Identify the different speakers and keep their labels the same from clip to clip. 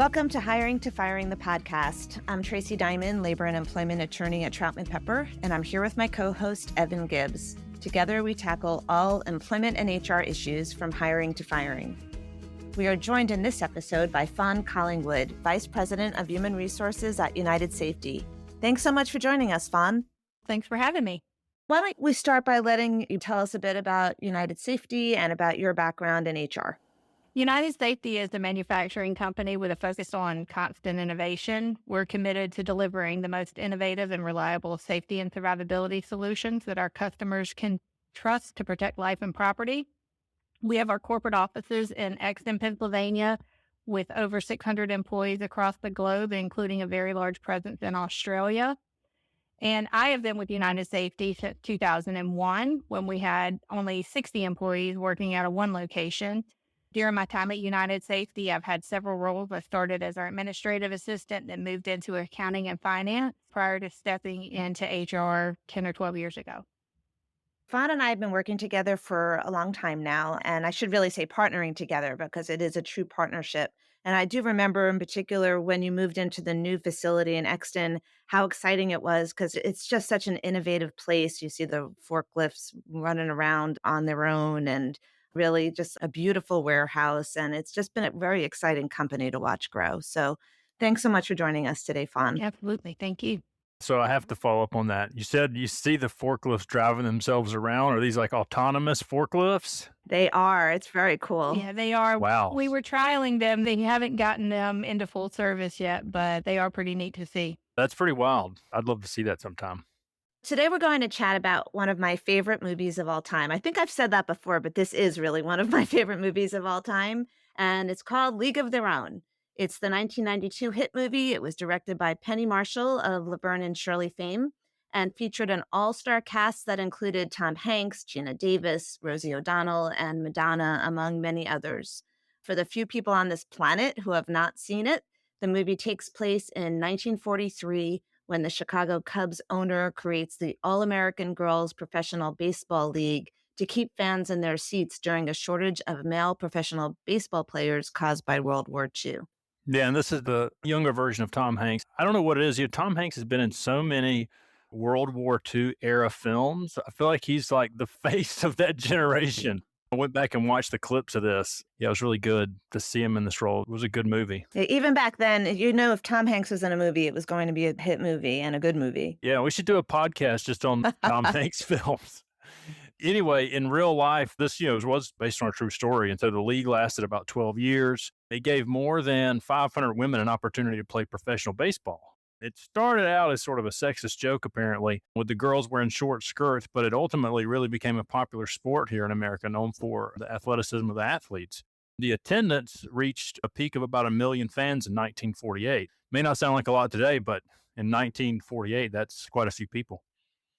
Speaker 1: Welcome to Hiring to Firing, the podcast. I'm Tracey Diamond, labor and employment attorney at Troutman Pepper, and I'm here with my co-host, Evan Gibbs. Together, we tackle all employment and HR issues from hiring to firing. We are joined in this episode by Fawn Collingwood, Vice President of Human Resources at United Safety. Thanks so much for joining us, Fawn.
Speaker 2: Thanks for having me.
Speaker 1: Why don't we start by letting you tell us a bit about United Safety and about your background in HR?
Speaker 2: United Safety is a manufacturing company with a focus on constant innovation. We're committed to delivering the most innovative and reliable safety and survivability solutions that our customers can trust to protect life and property. We have our corporate offices in Exton, Pennsylvania, with over 600 employees across the globe, including a very large presence in Australia. And I have been with United Safety since 2001, when we had only 60 employees working out of one location. During my time at United Safety, I've had several roles. I started as our administrative assistant, then moved into accounting and finance prior to stepping into HR 10 or 12 years ago.
Speaker 1: Fawn and I have been working together for a long time now, and I should really say partnering together because it is a true partnership. And I do remember in particular when you moved into the new facility in Exton, how exciting it was because it's just such an innovative place. You see the forklifts running around on their own and really just a beautiful warehouse. And it's just been a very exciting company to watch grow. So thanks so much for joining us today, Fawn.
Speaker 2: Absolutely. Thank you.
Speaker 3: So I have to follow up on that. You said you see the forklifts driving themselves around. Are these like autonomous forklifts?
Speaker 1: They are. It's very cool.
Speaker 2: Yeah, they are.
Speaker 3: Wow.
Speaker 2: We were trialing them. They haven't gotten them into full service yet, but they are pretty neat to see.
Speaker 3: That's pretty wild. I'd love to see that sometime.
Speaker 1: Today, we're going to chat about one of my favorite movies of all time. I think I've said that before, but this is really one of my favorite movies of all time. And it's called League of Their Own. It's the 1992 hit movie. It was directed by Penny Marshall of Laverne and Shirley fame and featured an all-star cast that included Tom Hanks, Gina Davis, Rosie O'Donnell, and Madonna, among many others. For the few people on this planet who have not seen it, the movie takes place in 1943 when the Chicago Cubs owner creates the All-American Girls Professional Baseball League to keep fans in their seats during a shortage of male professional baseball players caused by World War II.
Speaker 3: Yeah, and this is the younger version of Tom Hanks. I don't know what it is. Tom Hanks has been in so many World War II era films. I feel like he's like the face of that generation. I went back and watched the clips of this. Yeah, it was really good to see him in this role. It was a good movie.
Speaker 1: Even back then, if Tom Hanks was in a movie, it was going to be a hit movie and a good movie.
Speaker 3: Yeah, we should do a podcast just on Tom Hanks films. Anyway, in real life, this was based on a true story. And so the league lasted about 12 years. It gave more than 500 women an opportunity to play professional baseball. It started out as sort of a sexist joke, apparently, with the girls wearing short skirts, but it ultimately really became a popular sport here in America, known for the athleticism of the athletes. The attendance reached a peak of about 1 million fans in 1948. May not sound like a lot today, but in 1948, that's quite a few people.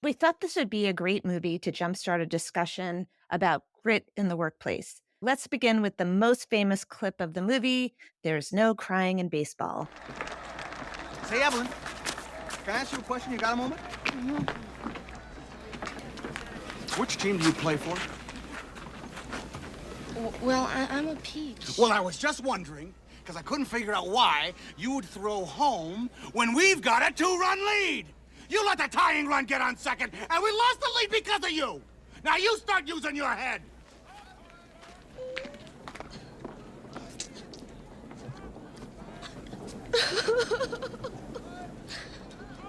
Speaker 1: We thought this would be a great movie to jumpstart a discussion about grit in the workplace. Let's begin with the most famous clip of the movie, There's No Crying in Baseball.
Speaker 4: Hey, Evelyn, can I ask you a question? You got a moment? Which team do you play for?
Speaker 5: Well, I'm a peach.
Speaker 4: Well, I was just wondering, because I couldn't figure out why you would throw home when we've got a 2-run lead. You let the tying run get on second, and we lost the lead because of you. Now you start using your head.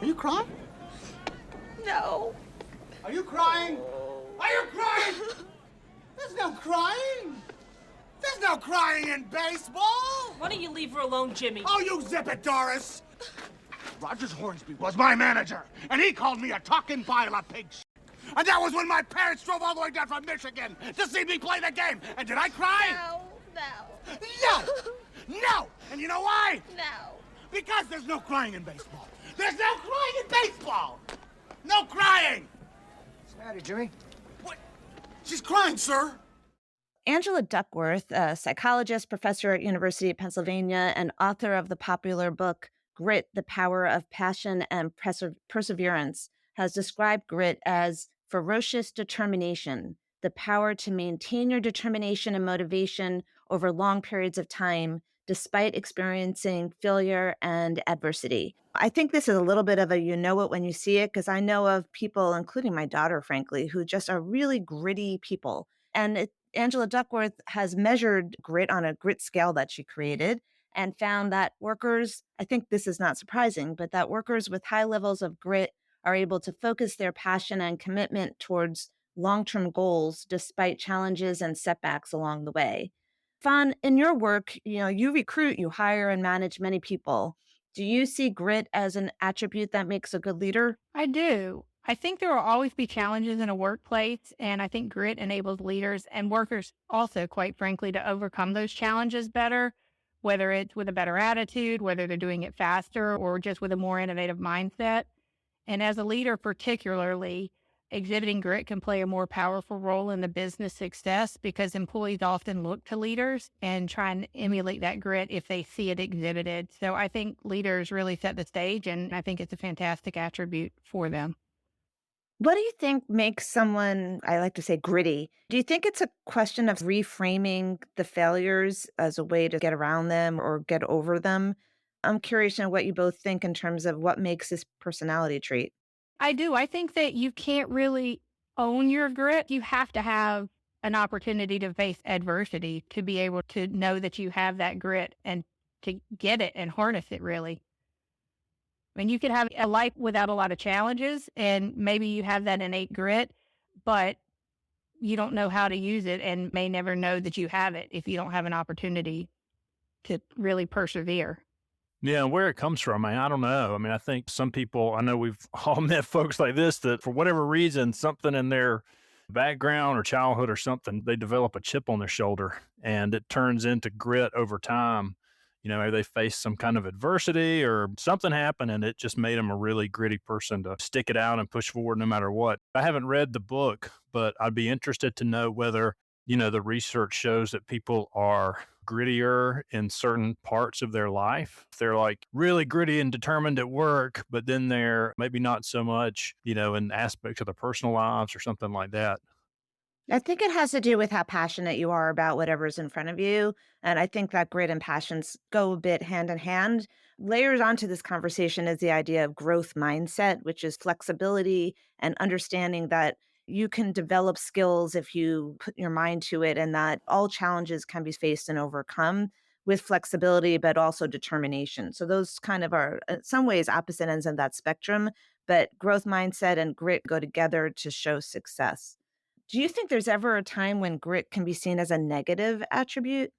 Speaker 4: Are you crying?
Speaker 5: No.
Speaker 4: Are you crying? Are you crying? There's no crying. There's no crying in baseball.
Speaker 6: Why don't you leave her alone, Jimmy?
Speaker 4: Oh, you zip it, Doris. Rogers Hornsby was my manager, and he called me a talking pile of pig shit. And that was when my parents drove all the way down from Michigan to see me play the game. And did I cry? No! And you know why?
Speaker 5: No.
Speaker 4: Because there's no crying in baseball. There's no crying in baseball! No crying!
Speaker 7: What's the matter, Jimmy?
Speaker 4: What? She's crying, sir.
Speaker 1: Angela Duckworth, a psychologist, professor at University of Pennsylvania, and author of the popular book, Grit, The Power of Passion and Perseverance, has described grit as ferocious determination, the power to maintain your determination and motivation over long periods of time despite experiencing failure and adversity. I think this is a little bit of a you know it when you see it, because I know of people, including my daughter, frankly, who just are really gritty people. Angela Duckworth has measured grit on a grit scale that she created and found that workers, I think this is not surprising, but that workers with high levels of grit are able to focus their passion and commitment towards long-term goals despite challenges and setbacks along the way. Fawn, in your work, you recruit, you hire and manage many people. Do you see grit as an attribute that makes a good leader?
Speaker 2: I do. I think there will always be challenges in a workplace, and I think grit enables leaders and workers also, quite frankly, to overcome those challenges better, whether it's with a better attitude, whether they're doing it faster, or just with a more innovative mindset. And as a leader, particularly, exhibiting grit can play a more powerful role in the business success because employees often look to leaders and try and emulate that grit if they see it exhibited. So I think leaders really set the stage, and I think it's a fantastic attribute for them.
Speaker 1: What do you think makes someone, I like to say, gritty? Do you think it's a question of reframing the failures as a way to get around them or get over them? I'm curious to know what you both think in terms of what makes this personality trait.
Speaker 2: I do. I think that you can't really own your grit. You have to have an opportunity to face adversity to be able to know that you have that grit and to get it and harness it, really. I mean, you could have a life without a lot of challenges, and maybe you have that innate grit, but you don't know how to use it and may never know that you have it if you don't have an opportunity to really persevere.
Speaker 3: Yeah, where it comes from, I don't know. I mean, I think some people, I know we've all met folks like this that for whatever reason, something in their background or childhood or something, they develop a chip on their shoulder and it turns into grit over time. Maybe they faced some kind of adversity or something happened and it just made them a really gritty person to stick it out and push forward no matter what. I haven't read the book, but I'd be interested to know whether, the research shows that people are grittier in certain parts of their life. They're like really gritty and determined at work, but then they're maybe not so much, in aspects of their personal lives or something like that.
Speaker 1: I think it has to do with how passionate you are about whatever's in front of you. And I think that grit and passions go a bit hand in hand. Layers onto this conversation is the idea of growth mindset, which is flexibility and understanding that you can develop skills if you put your mind to it, and that all challenges can be faced and overcome with flexibility, but also determination. So those kind of are, in some ways, opposite ends of that spectrum. But growth mindset and grit go together to show success. Do you think there's ever a time when grit can be seen as a negative attribute?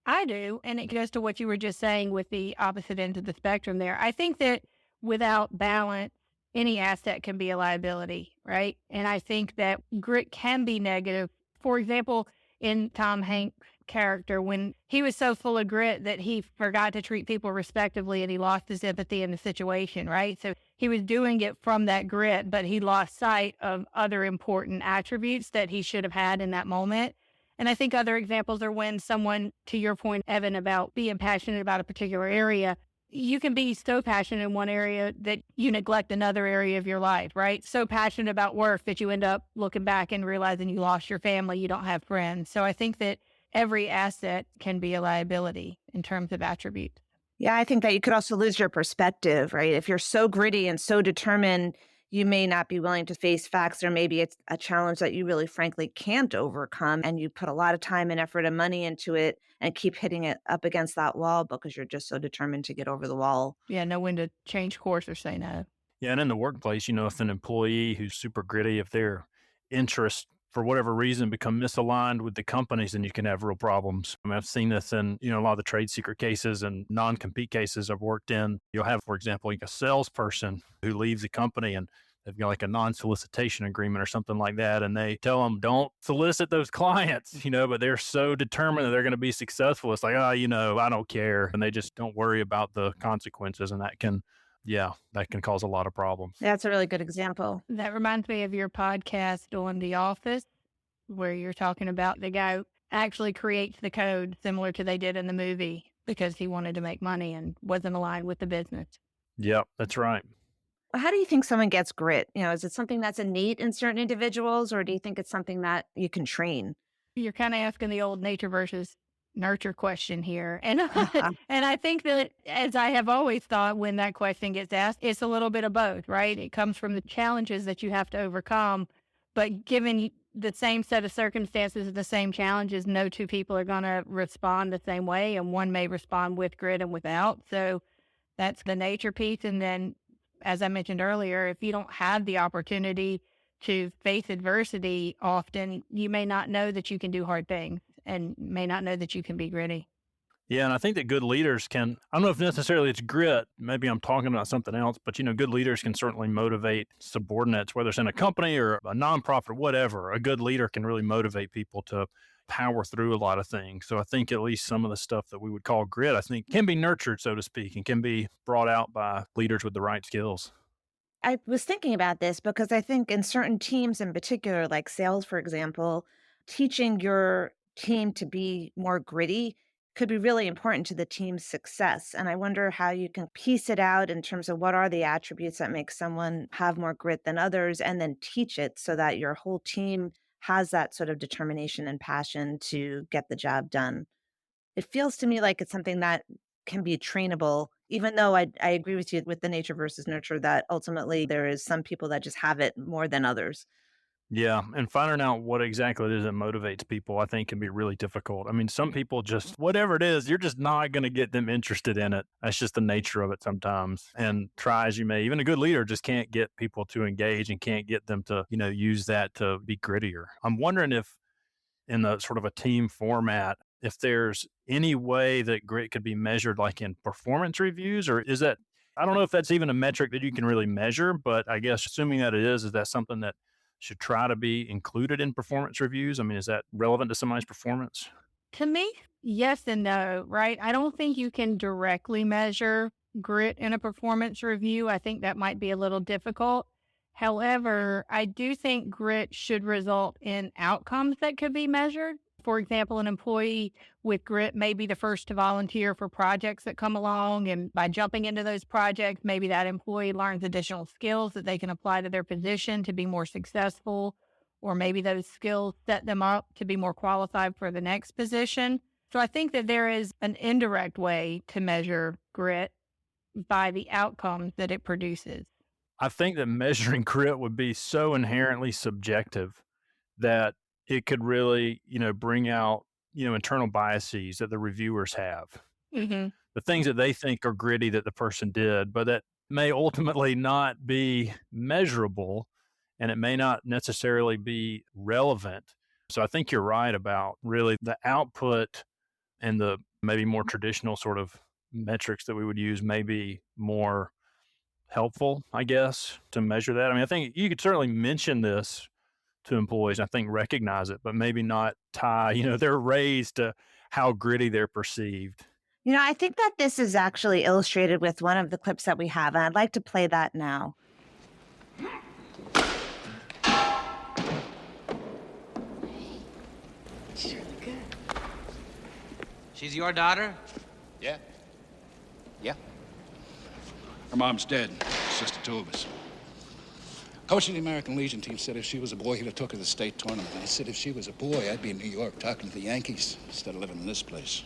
Speaker 2: I do. And it goes to what you were just saying with the opposite end of the spectrum there. I think that without balance, any asset can be a liability, right? And I think that grit can be negative. For example, in Tom Hanks' character, when he was so full of grit that he forgot to treat people respectively and he lost his empathy in the situation, right? So he was doing it from that grit, but he lost sight of other important attributes that he should have had in that moment. And I think other examples are when someone, to your point, Evan, about being passionate about a particular area, you can be so passionate in one area that you neglect another area of your life, right? So passionate about work that you end up looking back and realizing you lost your family, you don't have friends. So I think that every asset can be a liability in terms of attributes.
Speaker 1: Yeah, I think that you could also lose your perspective, right? If you're so gritty and so determined, you may not be willing to face facts, or maybe it's a challenge that you really, frankly, can't overcome. And you put a lot of time and effort and money into it and keep hitting it up against that wall because you're just so determined to get over the wall.
Speaker 2: Yeah, know when to change course or say no.
Speaker 3: Yeah, and in the workplace, if an employee who's super gritty, if their interests for whatever reason become misaligned with the companies, then you can have real problems. I mean, I've seen this in, a lot of the trade secret cases and non-compete cases I've worked in. You'll have, for example, like a salesperson who leaves the company and they've got like a non-solicitation agreement or something like that. And they tell them, don't solicit those clients, but they're so determined that they're going to be successful. It's like, oh, I don't care. And they just don't worry about the consequences. And that can cause a lot of problems.
Speaker 1: That's a really good example.
Speaker 2: That reminds me of your podcast on The Office, where you're talking about the guy who actually creates the code similar to they did in the movie because he wanted to make money and wasn't aligned with the business.
Speaker 3: Yep, that's right.
Speaker 1: How do you think someone gets grit? Is it something that's innate in certain individuals, or do you think it's something that you can train?
Speaker 2: You're kind of asking the old nature versus nurture question here. And and I think that, as I have always thought when that question gets asked, it's a little bit of both, right? It comes from the challenges that you have to overcome, but given the same set of circumstances, the same challenges, no two people are going to respond the same way, and one may respond with grit and without. So that's the nature piece. And then, as I mentioned earlier, if you don't have the opportunity to face adversity often, you may not know that you can do hard things and may not know that you can be gritty.
Speaker 3: Yeah, and I think that good leaders can, I don't know if necessarily it's grit, maybe I'm talking about something else, but good leaders can certainly motivate subordinates, whether it's in a company or a nonprofit or whatever. A good leader can really motivate people to power through a lot of things. So I think at least some of the stuff that we would call grit, I think can be nurtured, so to speak, and can be brought out by leaders with the right skills.
Speaker 1: I was thinking about this because I think in certain teams in particular, like sales, for example, teaching your team to be more gritty could be really important to the team's success. And I wonder how you can piece it out in terms of what are the attributes that make someone have more grit than others, and then teach it so that your whole team has that sort of determination and passion to get the job done. It feels to me like it's something that can be trainable, even though I agree with you with the nature versus nurture that ultimately there is some people that just have it more than others.
Speaker 3: Yeah, and finding out what exactly it is that motivates people, I think, can be really difficult. I mean, some people just, whatever it is, you're just not going to get them interested in it. That's just the nature of it sometimes. And try as you may, even a good leader just can't get people to engage and can't get them to, use that to be grittier. I'm wondering if, in the sort of a team format, if there's any way that grit could be measured, like in performance reviews, or is that, I don't know if that's even a metric that you can really measure, but I guess assuming that it is that something that should try to be included in performance reviews? I mean, is that relevant to somebody's performance?
Speaker 2: To me, yes and no, right? I don't think you can directly measure grit in a performance review. I think that might be a little difficult. However, I do think grit should result in outcomes that could be measured. For example, an employee with grit may be the first to volunteer for projects that come along. And by jumping into those projects, maybe that employee learns additional skills that they can apply to their position to be more successful, or maybe those skills set them up to be more qualified for the next position. So I think that there is an indirect way to measure grit by the outcomes that it produces.
Speaker 3: I think that measuring grit would be so inherently subjective that it could really, bring out, internal biases that the reviewers have.
Speaker 2: Hmm.
Speaker 3: The things that they think are gritty that the person did, but that may ultimately not be measurable and it may not necessarily be relevant. So I think you're right about really the output and the maybe more traditional sort of metrics that we would use may be more helpful, I guess, to measure that. I mean, I think you could certainly mention this to employees, I think recognize it, but maybe not tie, their raise to how gritty they're perceived.
Speaker 1: I think that this is actually illustrated with one of the clips that we have, and I'd like to play that now.
Speaker 5: She's really good.
Speaker 6: She's your daughter?
Speaker 8: Yeah. Yeah. Her mom's dead. It's just the two of us. Coach of the American Legion team said if she was a boy, he'd have took her to the state tournament. I said if she was a boy, I'd be in New York talking to the Yankees instead of living in this place.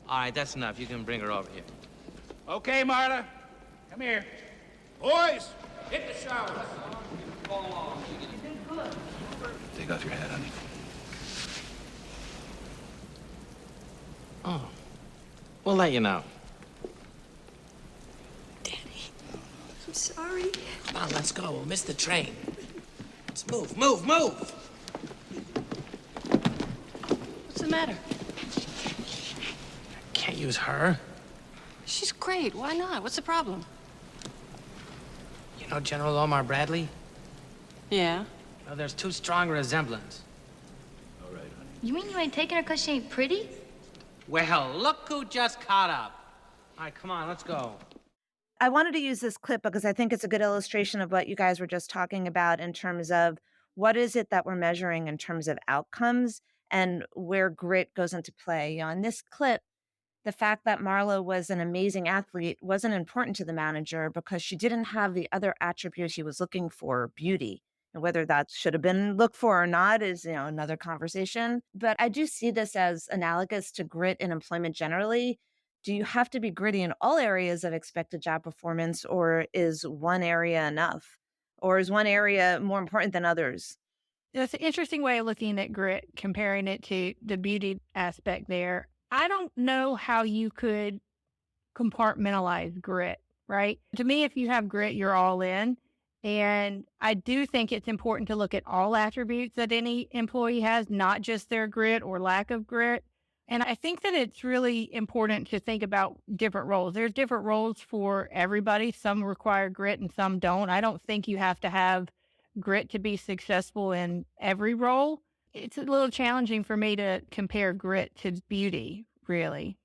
Speaker 6: All right, that's enough. You can bring her over here.
Speaker 8: Okay, Marta. Come here. Boys, hit the shower. Take off your hat, honey.
Speaker 6: Oh. We'll let you know.
Speaker 5: I'm sorry.
Speaker 6: Come on, let's go. We'll miss the train. Let's move, move, move!
Speaker 5: What's the matter?
Speaker 6: Can't use her.
Speaker 5: She's great. Why not? What's the problem?
Speaker 6: You know General Omar Bradley?
Speaker 5: Yeah.
Speaker 6: Well, there's too strong a resemblance.
Speaker 8: All right, honey.
Speaker 9: You mean you ain't taking her because she ain't pretty?
Speaker 6: Well, look who just caught up. All right, come on, let's go.
Speaker 1: I wanted to use this clip because I think it's a good illustration of what you guys were just talking about in terms of what is it that we're measuring in terms of outcomes and where grit goes into play. In this clip, the fact that Marla was an amazing athlete wasn't important to the manager because she didn't have the other attributes he was looking for, beauty. And whether that should have been looked for or not is, another conversation. But I do see this as analogous to grit in employment generally. Do you have to be gritty in all areas of expected job performance, or is one area enough? Or is one area more important than others?
Speaker 2: That's an interesting way of looking at grit, comparing it to the beauty aspect there. I don't know how you could compartmentalize grit, right? To me, if you have grit, you're all in. And I do think it's important to look at all attributes that any employee has, not just their grit or lack of grit. And I think that it's really important to think about different roles. There's different roles for everybody. Some require grit and some don't. I don't think you have to have grit to be successful in every role. It's a little challenging for me to compare grit to beauty, really.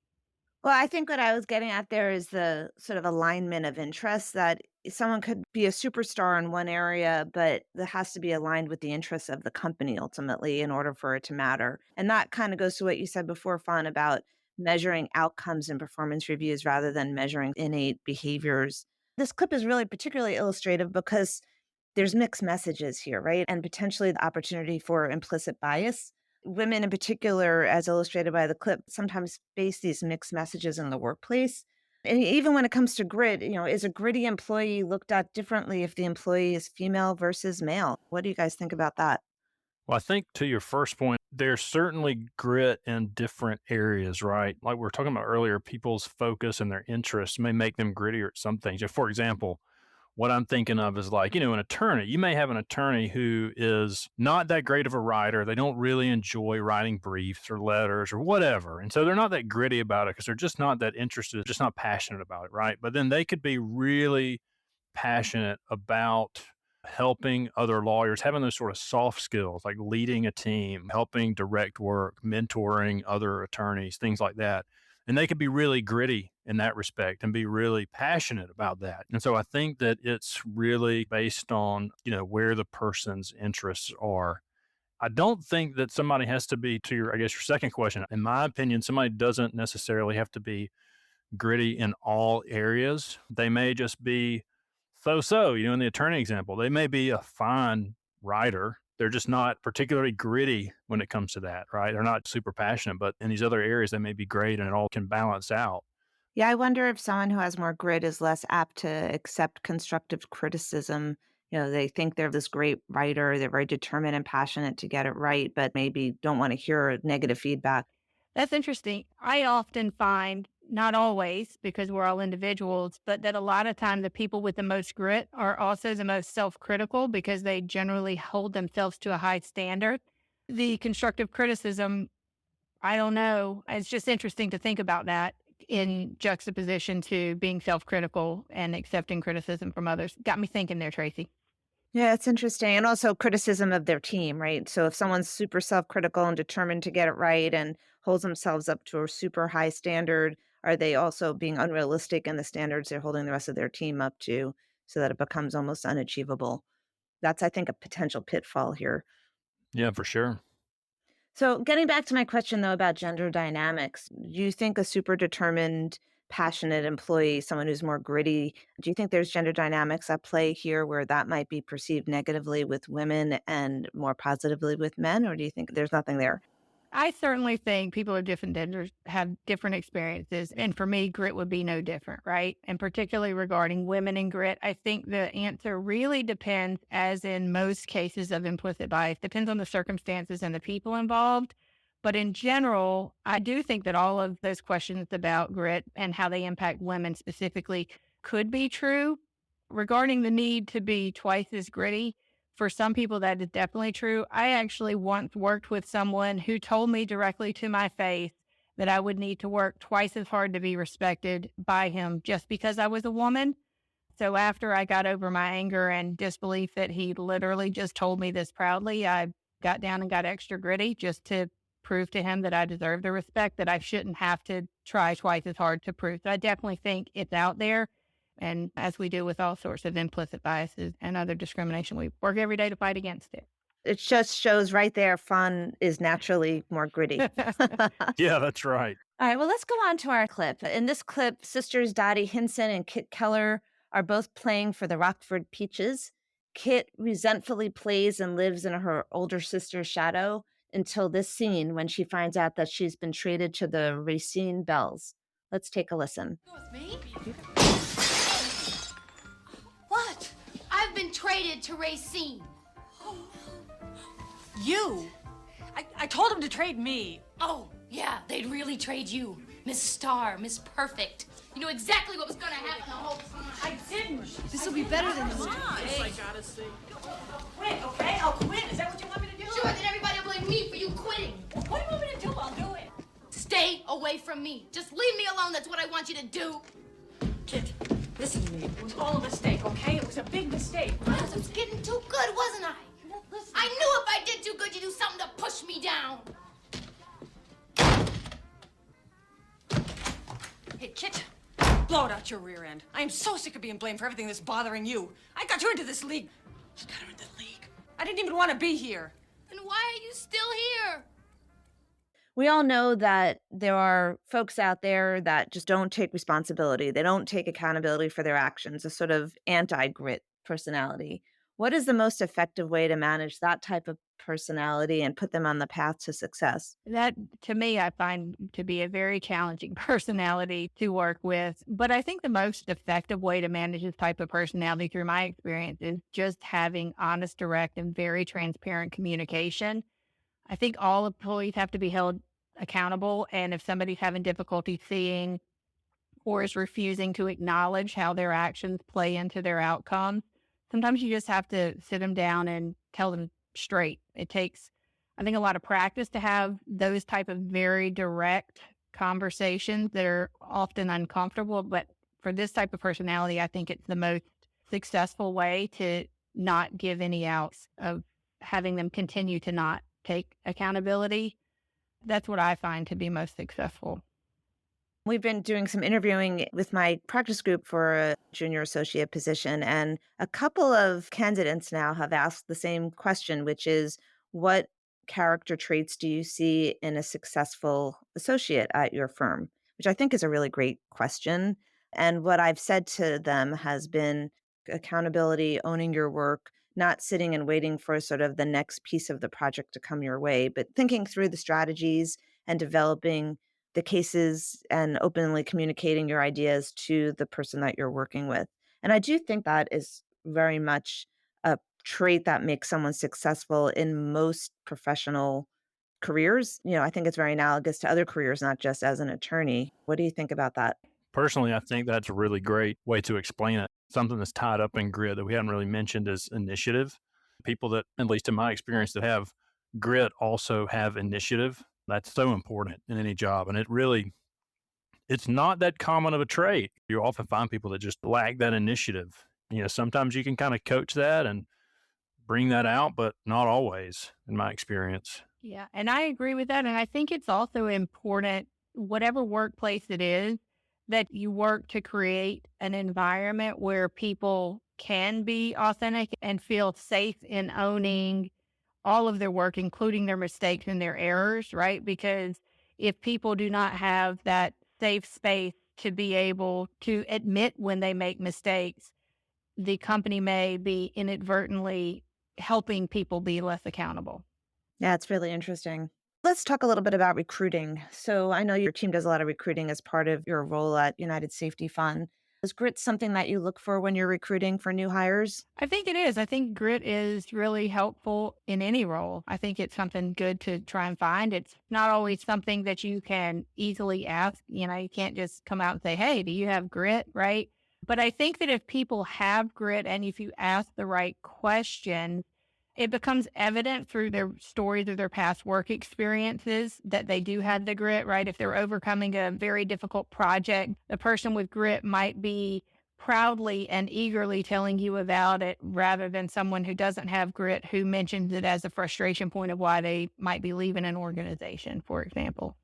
Speaker 1: Well, I think what I was getting at there is the sort of alignment of interests that someone could be a superstar in one area, but that has to be aligned with the interests of the company ultimately in order for it to matter. And that kind of goes to what you said before, Fawn, about measuring outcomes in performance reviews rather than measuring innate behaviors. This clip is really particularly illustrative because there's mixed messages here, right? And potentially the opportunity for implicit bias. Women in particular, as illustrated by the clip, sometimes face these mixed messages in the workplace. And even when it comes to grit, is a gritty employee looked at differently if the employee is female versus male? What do you guys think about that?
Speaker 3: Well, I think to your first point, there's certainly grit in different areas, right? Like we were talking about earlier, people's focus and their interests may make them grittier at some things. For example, what I'm thinking of is like, an attorney. You may have an attorney who is not that great of a writer. They don't really enjoy writing briefs or letters or whatever. And so they're not that gritty about it because they're just not that interested, just not passionate about it, right? But then they could be really passionate about helping other lawyers, having those sort of soft skills like leading a team, helping direct work, mentoring other attorneys, things like that. And they could be really gritty in that respect and be really passionate about that. And so I think that it's really based on, where the person's interests are. I don't think that somebody has to be, to your, I guess, your second question. In my opinion, somebody doesn't necessarily have to be gritty in all areas. They may just be so, in the attorney example, they may be a fine writer. They're just not particularly gritty when it comes to that, right? They're not super passionate, but in these other areas, they may be great and it all can balance out.
Speaker 1: Yeah, I wonder if someone who has more grit is less apt to accept constructive criticism. They think they're this great writer, they're very determined and passionate to get it right, but maybe don't want to hear negative feedback.
Speaker 2: That's interesting. I often find, not always, because we're all individuals, but that a lot of time the people with the most grit are also the most self-critical because they generally hold themselves to a high standard. The constructive criticism, I don't know. It's just interesting to think about that in juxtaposition to being self-critical and accepting criticism from others. Got me thinking there, Tracy.
Speaker 1: Yeah, it's interesting. And also criticism of their team, right? So if someone's super self-critical and determined to get it right and holds themselves up to a super high standard, are they also being unrealistic in the standards they're holding the rest of their team up to so that it becomes almost unachievable? That's, I think, a potential pitfall here.
Speaker 3: Yeah, for sure.
Speaker 1: So, getting back to my question though about gender dynamics, do you think a super determined, passionate employee, someone who's more gritty, do you think there's gender dynamics at play here where that might be perceived negatively with women and more positively with men? Or do you think there's nothing there?
Speaker 2: I certainly think people of different genders have different experiences. And for me, grit would be no different, right? And particularly regarding women and grit, I think the answer really depends, as in most cases of implicit bias, depends on the circumstances and the people involved. But in general, I do think that all of those questions about grit and how they impact women specifically could be true. Regarding the need to be twice as gritty, for some people, that is definitely true. I actually once worked with someone who told me directly to my face that I would need to work twice as hard to be respected by him just because I was a woman. So after I got over my anger and disbelief that he literally just told me this proudly, I got down and got extra gritty just to prove to him that I deserve the respect that I shouldn't have to try twice as hard to prove. So I definitely think it's out there. And as we do with all sorts of implicit biases and other discrimination, we work every day to fight against it.
Speaker 1: It just shows right there fun is naturally more gritty. All
Speaker 3: Yeah, that's right.
Speaker 1: right, well, let's go on to our clip. In this clip, sisters Dottie Hinson and Kit Keller are both playing for the Rockford Peaches. Kit resentfully plays and lives in her older sister's shadow until this scene when she finds out that she's been traded to the Racine Bells. Let's take a listen.
Speaker 9: With me? What? I've been traded to Racine.
Speaker 10: You? I told him to trade me.
Speaker 9: Oh, yeah, they'd really trade you. Miss Star, Miss Perfect. You know exactly what was gonna happen the whole time.
Speaker 10: I didn't.
Speaker 9: This will be better than the movie.
Speaker 10: Quit, okay? I'll quit. Is that what you want me to do?
Speaker 9: Sure, then everybody will blame me for you quitting.
Speaker 10: What do you want me to do? I'll do it.
Speaker 9: Stay away from me. Just leave me alone. That's what I want you to do.
Speaker 10: Kit, listen to me. It was all a mistake, okay? It was a big mistake.
Speaker 9: Because I was getting too good, wasn't I? I knew if I did too good, you'd do something to push me down.
Speaker 10: Hey, Kit, blow it out your rear end. I am so sick of being blamed for everything that's bothering you. I got you into this league. Just got her into the league. I didn't even want to be here.
Speaker 9: Then why are you still here?
Speaker 1: We all know that there are folks out there that just don't take responsibility. They don't take accountability for their actions, a sort of anti-grit personality. What is the most effective way to manage that type of personality and put them on the path to success?
Speaker 2: That, to me, I find to be a very challenging personality to work with. But I think the most effective way to manage this type of personality, through my experience, is just having honest, direct, and very transparent communication. I think all employees have to be held accountable. And if somebody's having difficulty seeing or is refusing to acknowledge how their actions play into their outcomes, sometimes you just have to sit them down and tell them straight. It takes, I think, a lot of practice to have those type of very direct conversations that are often uncomfortable. But for this type of personality, I think it's the most successful way to not give any outs of having them continue to not take accountability. That's what I find to be most successful.
Speaker 1: We've been doing some interviewing with my practice group for a junior associate position, and a couple of candidates now have asked the same question, which is, what character traits do you see in a successful associate at your firm? Which I think is a really great question. And what I've said to them has been accountability, owning your work, not sitting and waiting for sort of the next piece of the project to come your way, but thinking through the strategies and developing the cases and openly communicating your ideas to the person that you're working with. And I do think that is very much a trait that makes someone successful in most professional careers. I think it's very analogous to other careers, not just as an attorney. What do you think about that?
Speaker 3: Personally, I think that's a really great way to explain it. Something that's tied up in grit that we haven't really mentioned is initiative. People that, at least in my experience, that have grit also have initiative. That's so important in any job. And it's not that common of a trait. You often find people that just lack that initiative. Sometimes you can kind of coach that and bring that out, but not always, in my experience.
Speaker 2: Yeah, and I agree with that. And I think it's also important, whatever workplace it is, that you work to create an environment where people can be authentic and feel safe in owning all of their work, including their mistakes and their errors, right? Because if people do not have that safe space to be able to admit when they make mistakes, the company may be inadvertently helping people be less accountable.
Speaker 1: Yeah, it's really interesting. Let's talk a little bit about recruiting. So I know your team does a lot of recruiting as part of your role at United Safety Fund. Is grit something that you look for when you're recruiting for new hires?
Speaker 2: I think it is. I think grit is really helpful in any role. I think it's something good to try and find. It's not always something that you can easily ask. You can't just come out and say, hey, do you have grit? Right. But I think that if people have grit and if you ask the right questions, it becomes evident through their stories of their past work experiences that they do have the grit, right? If they're overcoming a very difficult project, the person with grit might be proudly and eagerly telling you about it rather than someone who doesn't have grit who mentions it as a frustration point of why they might be leaving an organization, for example.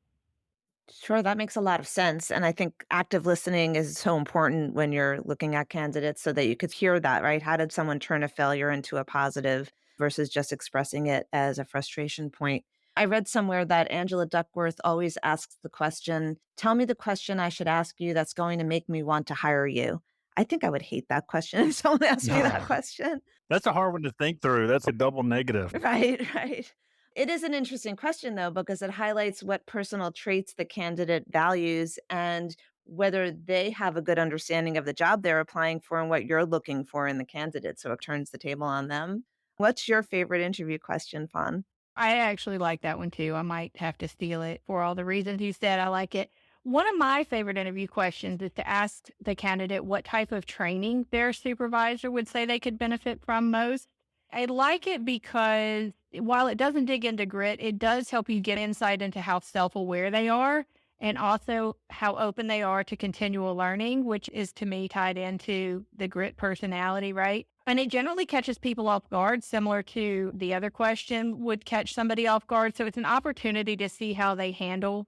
Speaker 1: Sure, that makes a lot of sense. And I think active listening is so important when you're looking at candidates so that you could hear that, right? How did someone turn a failure into a positive versus just expressing it as a frustration point? I read somewhere that Angela Duckworth always asks the question, tell me the question I should ask you that's going to make me want to hire you. I think I would hate that question if someone asked me that
Speaker 3: No.
Speaker 1: question.
Speaker 3: That's a hard one to think through. That's a double negative.
Speaker 1: Right, right. It is an interesting question, though, because it highlights what personal traits the candidate values and whether they have a good understanding of the job they're applying for and what you're looking for in the candidate. So it turns the table on them. What's your favorite interview question, Fawn?
Speaker 2: I actually like that one too. I might have to steal it for all the reasons you said. I like it. One of my favorite interview questions is to ask the candidate what type of training their supervisor would say they could benefit from most. I like it because while it doesn't dig into grit, it does help you get insight into how self aware they are and also how open they are to continual learning, which is to me tied into the grit personality, right? And it generally catches people off guard, similar to the other question would catch somebody off guard. So it's an opportunity to see how they handle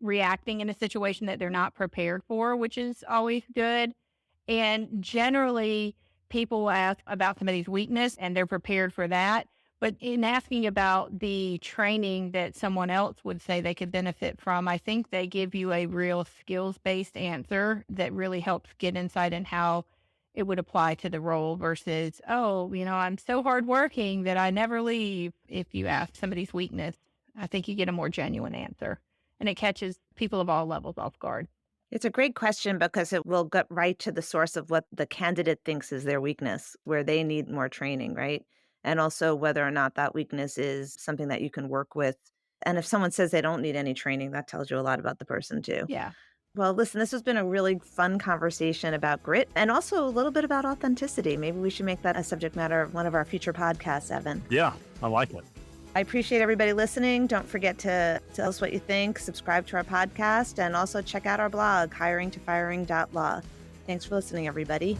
Speaker 2: reacting in a situation that they're not prepared for, which is always good. And generally, people will ask about somebody's weakness and they're prepared for that. But in asking about the training that someone else would say they could benefit from, I think they give you a real skills based answer that really helps get insight in how it would apply to the role versus, oh, I'm so hardworking that I never leave. If you ask somebody's weakness, I think you get a more genuine answer and it catches people of all levels off guard.
Speaker 1: It's a great question because it will get right to the source of what the candidate thinks is their weakness, where they need more training, right? And also whether or not that weakness is something that you can work with. And if someone says they don't need any training, that tells you a lot about the person too.
Speaker 2: Yeah.
Speaker 1: Well, listen, this has been a really fun conversation about grit and also a little bit about authenticity. Maybe we should make that a subject matter of one of our future podcasts, Evan.
Speaker 3: Yeah, I like it.
Speaker 1: I appreciate everybody listening. Don't forget to tell us what you think, subscribe to our podcast, and also check out our blog, hiringtofiring.law. Thanks for listening, everybody.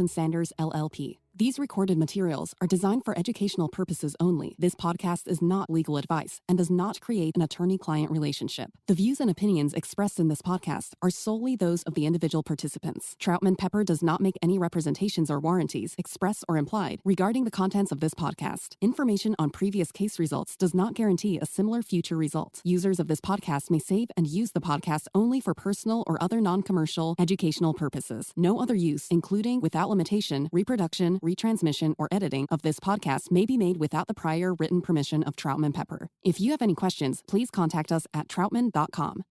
Speaker 11: Sanders, LLP. These recorded materials are designed for educational purposes only. This podcast is not legal advice and does not create an attorney-client relationship. The views and opinions expressed in this podcast are solely those of the individual participants. Troutman Pepper does not make any representations or warranties, express or implied, regarding the contents of this podcast. Information on previous case results does not guarantee a similar future result. Users of this podcast may save and use the podcast only for personal or other non-commercial educational purposes. No other use, including, without limitation, reproduction, retransmission, or editing of this podcast may be made without the prior written permission of Troutman Pepper. If you have any questions, please contact us at troutman.com.